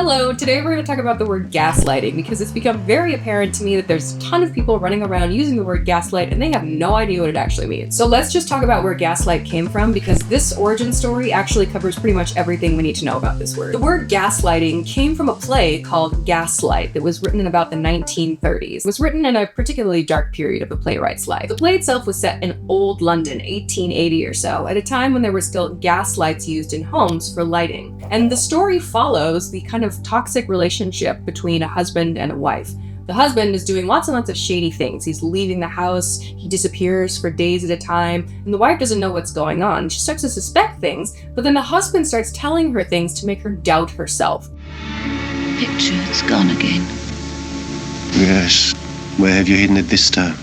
Hello, today we're going to talk about the word gaslighting because it's become very apparent to me that there's a ton of people running around using the word gaslight and they have no idea what it actually means. So let's just talk about where gaslight came from because this origin story actually covers pretty much everything we need to know about this word. The word gaslighting came from a play called Gaslight that was written in about the 1930s. It was written in a particularly dark period of the playwright's life. The play itself was set in old London, 1880 or so, at a time when there were still gas lights used in homes for lighting. And the story follows the kind of toxic relationship between a husband and a wife. The husband is doing lots and lots of shady things. He's leaving the house, he disappears for days at a time, and the wife doesn't know what's going on. She starts to suspect things, but then the husband starts telling her things to make her doubt herself. Picture, it's gone again. Yes. Where have you hidden it this time?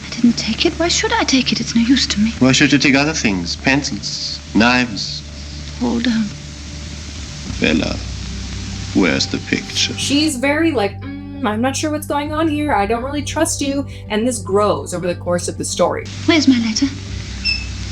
I didn't take it. Why should I take it? It's no use to me. Why should you take other things? Pencils, knives. Hold on. Bella, where's the picture? She's very I'm not sure what's going on here. I don't really trust you. And this grows over the course of the story. Where's my letter?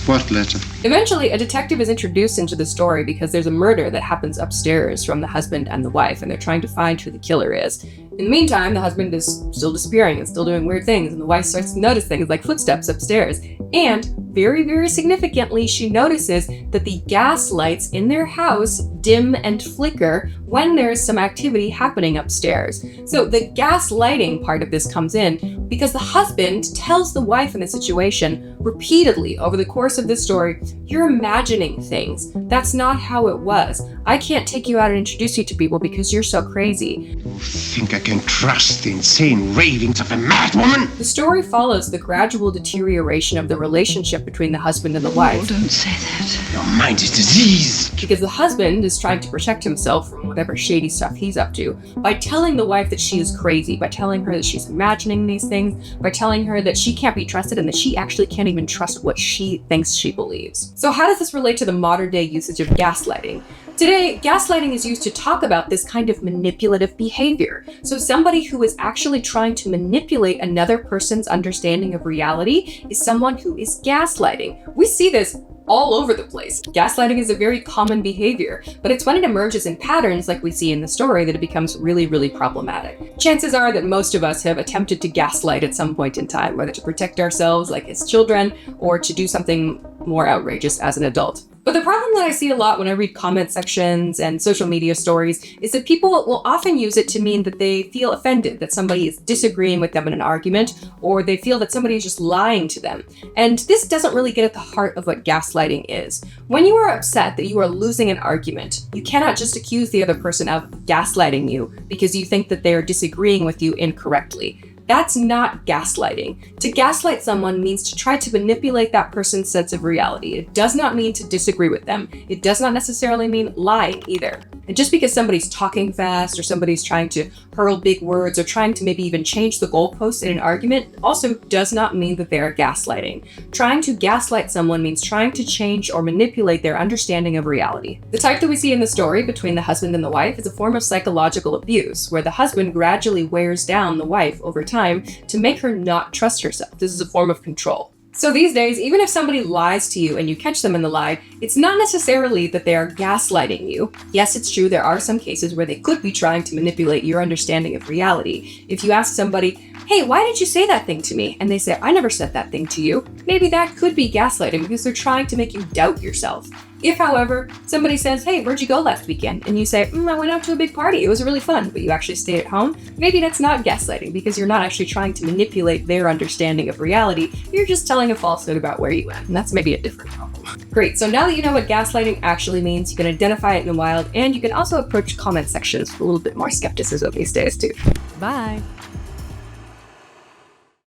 What letter? Eventually, a detective is introduced into the story because there's a murder that happens upstairs from the husband and the wife, and they're trying to find who the killer is. In the meantime, the husband is still disappearing and still doing weird things, and the wife starts to notice things like footsteps upstairs. And very, very significantly, she notices that the gas lights in their house dim and flicker when there's some activity happening upstairs. So the gas lighting part of this comes in because the husband tells the wife in the situation repeatedly over the course of this story, "You're imagining things. That's not how it was. I can't take you out and introduce you to people because you're so crazy." You think I can trust the insane ravings of a madwoman? The story follows the gradual deterioration of the relationship between the husband and the wife. Oh, don't say that. Your mind is diseased. Because the husband is trying to protect himself from whatever shady stuff he's up to by telling the wife that she is crazy, by telling her that she's imagining these things, by telling her that she can't be trusted and that she actually can't even trust what she thinks she believes. So how does this relate to the modern day usage of gaslighting? Today, gaslighting is used to talk about this kind of manipulative behavior. So somebody who is actually trying to manipulate another person's understanding of reality is someone who is gaslighting. We see this all over the place. Gaslighting is a very common behavior, but it's when it emerges in patterns like we see in the story that it becomes really, really problematic. Chances are that most of us have attempted to gaslight at some point in time, whether to protect ourselves like as children or to do something more outrageous as an adult. But the problem that I see a lot when I read comment sections and social media stories is that people will often use it to mean that they feel offended, that somebody is disagreeing with them in an argument, or they feel that somebody is just lying to them. And this doesn't really get at the heart of what gaslighting is. When you are upset that you are losing an argument, you cannot just accuse the other person of gaslighting you because you think that they are disagreeing with you incorrectly. That's not gaslighting. To gaslight someone means to try to manipulate that person's sense of reality. It does not mean to disagree with them. It does not necessarily mean lying either. And just because somebody's talking fast or somebody's trying to hurl big words or trying to maybe even change the goalposts in an argument also does not mean that they are gaslighting. Trying to gaslight someone means trying to change or manipulate their understanding of reality. The type that we see in the story between the husband and the wife is a form of psychological abuse, where the husband gradually wears down the wife over time to make her not trust herself. This is a form of control. So these days, even if somebody lies to you and you catch them in the lie, it's not necessarily that they are gaslighting you. Yes, it's true, there are some cases where they could be trying to manipulate your understanding of reality. If you ask somebody, "Hey, why did you say that thing to me?" and they say, "I never said that thing to you," maybe that could be gaslighting because they're trying to make you doubt yourself. If, however, somebody says, "Hey, where'd you go last weekend?" and you say, "I went out to a big party, it was really fun," but you actually stayed at home, maybe that's not gaslighting because you're not actually trying to manipulate their understanding of reality. You're just telling a falsehood about where you went, and that's maybe a different problem. Great, so now that you know what gaslighting actually means, you can identify it in the wild, and you can also approach comment sections with a little bit more skepticism these days too. Bye!